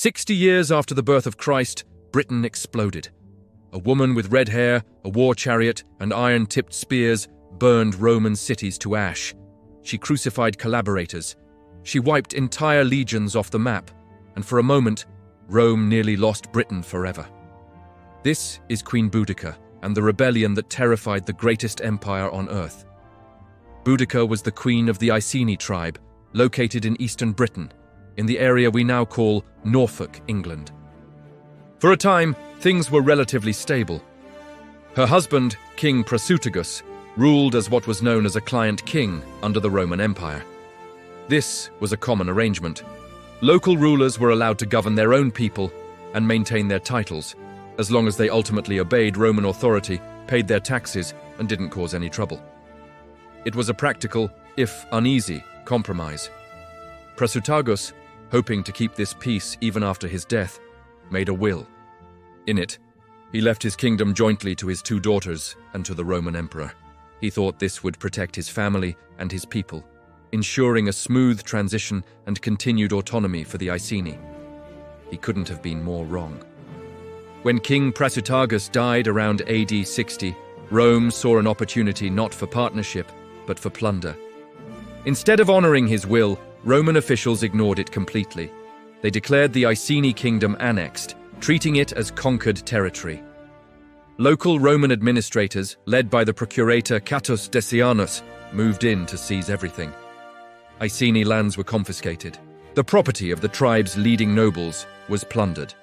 60 years after the birth of Christ, Britain exploded. A woman with red hair, a war chariot, and iron-tipped spears burned Roman cities to ash. She crucified collaborators. She wiped entire legions off the map, and for a moment, Rome nearly lost Britain forever. This is Queen Boudica and the rebellion that terrified the greatest empire on earth. Boudica was the queen of the Iceni tribe, located in eastern Britain, in the area we now call Norfolk, England. For a time, things were relatively stable. Her husband, King Prasutagus, ruled as what was known as a client king under the Roman Empire. This was a common arrangement. Local rulers were allowed to govern their own people and maintain their titles, as long as they ultimately obeyed Roman authority, paid their taxes, and didn't cause any trouble. It was a practical, if uneasy, compromise. Prasutagus, hoping to keep this peace even after his death, made a will. In it, he left his kingdom jointly to his two daughters and to the Roman emperor. He thought this would protect his family and his people, ensuring a smooth transition and continued autonomy for the Iceni. He couldn't have been more wrong. When King Prasutagus died around AD 60, Rome saw an opportunity not for partnership, but for plunder. Instead of honoring his will, Roman officials ignored it completely. They declared the Iceni kingdom annexed, treating it as conquered territory. Local Roman administrators, led by the procurator Catus Decianus, moved in to seize everything. Iceni lands were confiscated. The property of the tribe's leading nobles was plundered.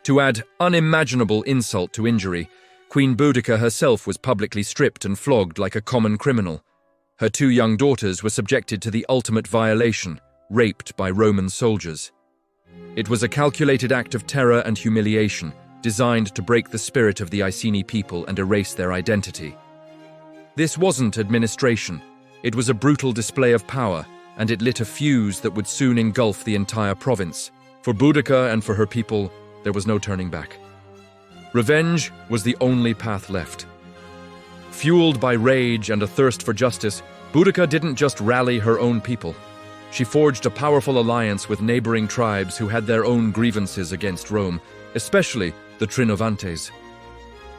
To add unimaginable insult to injury, Queen Boudica herself was publicly stripped and flogged like a common criminal. Her two young daughters were subjected to the ultimate violation, raped by Roman soldiers. It was a calculated act of terror and humiliation, designed to break the spirit of the Iceni people and erase their identity. This wasn't administration. It was a brutal display of power, and it lit a fuse that would soon engulf the entire province. For Boudica and for her people, there was no turning back. Revenge was the only path left. Fueled by rage and a thirst for justice, Boudica didn't just rally her own people. She forged a powerful alliance with neighboring tribes who had their own grievances against Rome, especially the Trinovantes.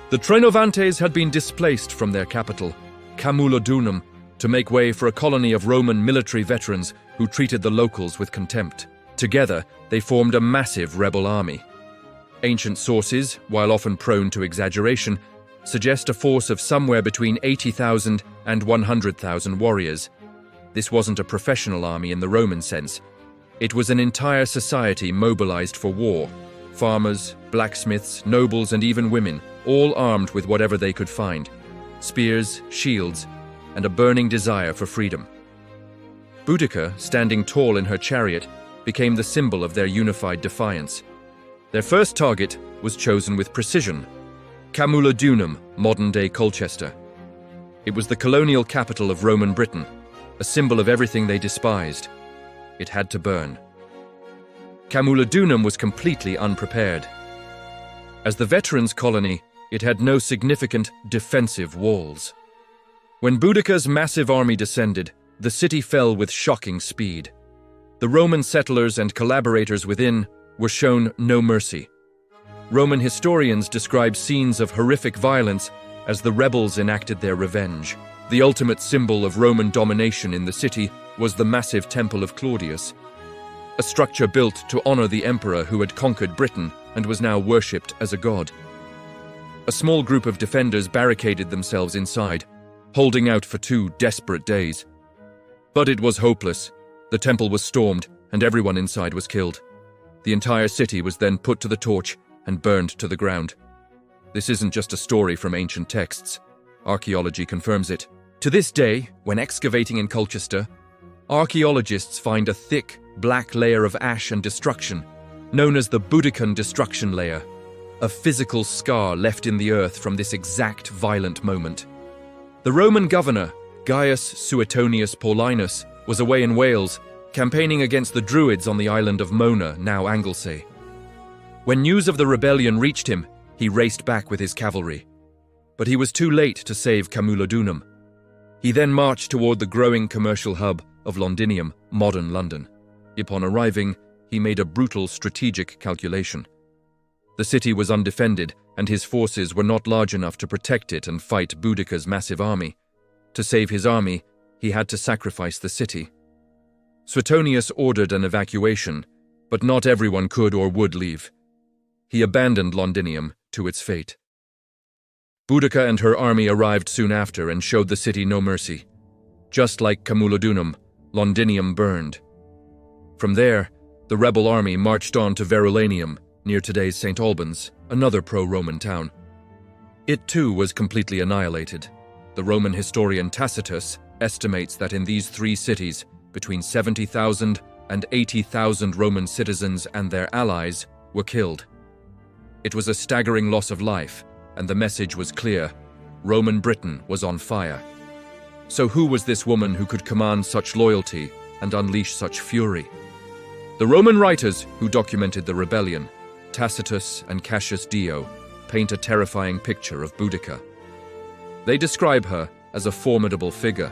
The Trinovantes had been displaced from their capital, Camulodunum, to make way for a colony of Roman military veterans who treated the locals with contempt. Together, they formed a massive rebel army. Ancient sources, while often prone to exaggeration, suggest a force of somewhere between 80,000 and 100,000 warriors. This wasn't a professional army in the Roman sense. It was an entire society mobilized for war. Farmers, blacksmiths, nobles, and even women, all armed with whatever they could find. Spears, shields, and a burning desire for freedom. Boudica, standing tall in her chariot, became the symbol of their unified defiance. Their first target was chosen with precision: Camulodunum, modern-day Colchester. It was the colonial capital of Roman Britain, a symbol of everything they despised. It had to burn. Camulodunum was completely unprepared. As the veterans' colony, it had no significant defensive walls. When Boudica's massive army descended, the city fell with shocking speed. The Roman settlers and collaborators within were shown no mercy. Roman historians describe scenes of horrific violence as the rebels enacted their revenge. The ultimate symbol of Roman domination in the city was the massive Temple of Claudius, a structure built to honor the emperor who had conquered Britain and was now worshipped as a god. A small group of defenders barricaded themselves inside, holding out for 2 desperate days. But it was hopeless. The temple was stormed, and everyone inside was killed. The entire city was then put to the torch and burned to the ground. This isn't just a story from ancient texts. Archaeology confirms it. To this day, when excavating in Colchester, archaeologists find a thick, black layer of ash and destruction, known as the Boudican destruction layer, a physical scar left in the earth from this exact violent moment. The Roman governor, Gaius Suetonius Paulinus, was away in Wales, campaigning against the Druids on the island of Mona, now Anglesey. When news of the rebellion reached him, he raced back with his cavalry. But he was too late to save Camulodunum. He then marched toward the growing commercial hub of Londinium, modern London. Upon arriving, he made a brutal strategic calculation. The city was undefended, and his forces were not large enough to protect it and fight Boudica's massive army. To save his army, he had to sacrifice the city. Suetonius ordered an evacuation, but not everyone could or would leave. He abandoned Londinium to its fate. Boudica and her army arrived soon after and showed the city no mercy. Just like Camulodunum, Londinium burned. From there, the rebel army marched on to Verulamium, near today's St. Albans, another pro-Roman town. It too was completely annihilated. The Roman historian Tacitus estimates that in these three cities, between 70,000 and 80,000 Roman citizens and their allies were killed. It was a staggering loss of life, and the message was clear: Roman Britain was on fire. So who was this woman who could command such loyalty and unleash such fury? The Roman writers who documented the rebellion, Tacitus and Cassius Dio, paint a terrifying picture of Boudica. They describe her as a formidable figure,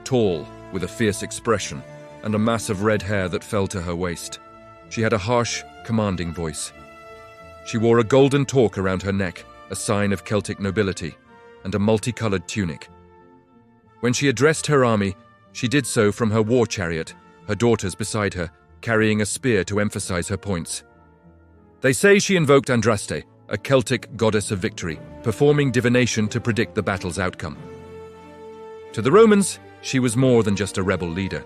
tall, with a fierce expression, and a mass of red hair that fell to her waist. She had a harsh, commanding voice. She wore a golden torque around her neck, a sign of Celtic nobility, and a multicolored tunic. When she addressed her army, she did so from her war chariot, her daughters beside her, carrying a spear to emphasize her points. They say she invoked Andraste, a Celtic goddess of victory, performing divination to predict the battle's outcome. To the Romans, she was more than just a rebel leader.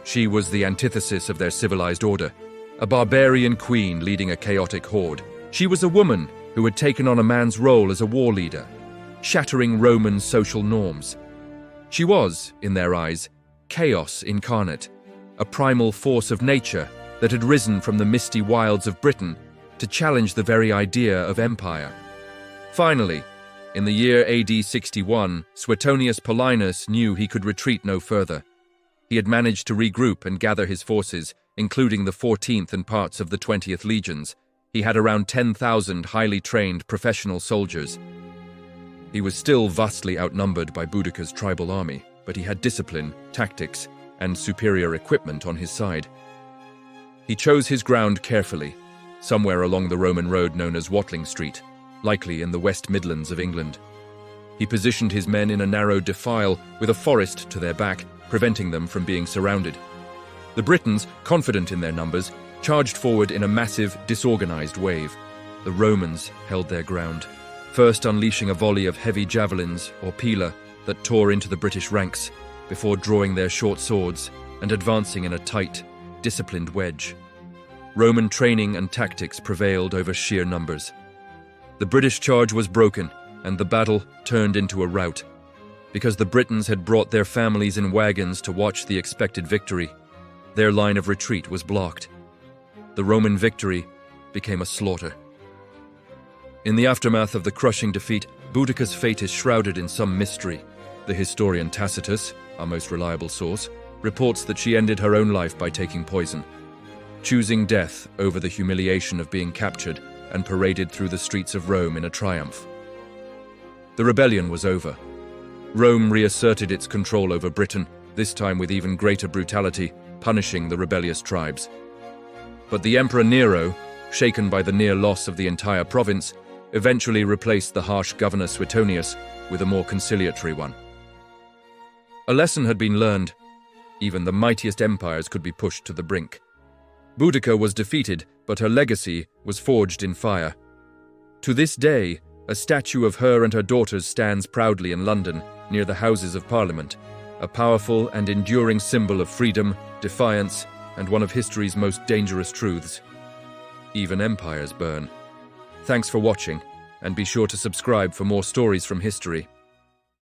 She was the antithesis of their civilized order, a barbarian queen leading a chaotic horde. She was a woman who had taken on a man's role as a war leader, shattering Roman social norms. She was, in their eyes, chaos incarnate, a primal force of nature that had risen from the misty wilds of Britain to challenge the very idea of empire. Finally, in the year AD 61, Suetonius Paulinus knew he could retreat no further. He had managed to regroup and gather his forces, including the 14th and parts of the 20th legions. He had around 10,000 highly trained professional soldiers. He was still vastly outnumbered by Boudica's tribal army, but he had discipline, tactics, and superior equipment on his side. He chose his ground carefully, somewhere along the Roman road known as Watling Street, likely in the West Midlands of England. He positioned his men in a narrow defile with a forest to their back, preventing them from being surrounded. The Britons, confident in their numbers, charged forward in a massive, disorganized wave. The Romans held their ground, first unleashing a volley of heavy javelins, or pila, that tore into the British ranks, before drawing their short swords and advancing in a tight, disciplined wedge. Roman training and tactics prevailed over sheer numbers. The British charge was broken, and the battle turned into a rout. Because the Britons had brought their families in wagons to watch the expected victory, their line of retreat was blocked. The Roman victory became a slaughter. In the aftermath of the crushing defeat, Boudica's fate is shrouded in some mystery. The historian Tacitus, our most reliable source, reports that she ended her own life by taking poison, choosing death over the humiliation of being captured and paraded through the streets of Rome in a triumph. The rebellion was over. Rome reasserted its control over Britain, this time with even greater brutality, punishing the rebellious tribes. But the Emperor Nero, shaken by the near loss of the entire province, eventually replaced the harsh governor Suetonius with a more conciliatory one. A lesson had been learned. Even the mightiest empires could be pushed to the brink. Boudica was defeated, but her legacy was forged in fire. To this day, a statue of her and her daughters stands proudly in London, near the Houses of Parliament, a powerful and enduring symbol of freedom, defiance, and one of history's most dangerous truths. Even empires burn. Thanks for watching, and be sure to subscribe for more stories from history.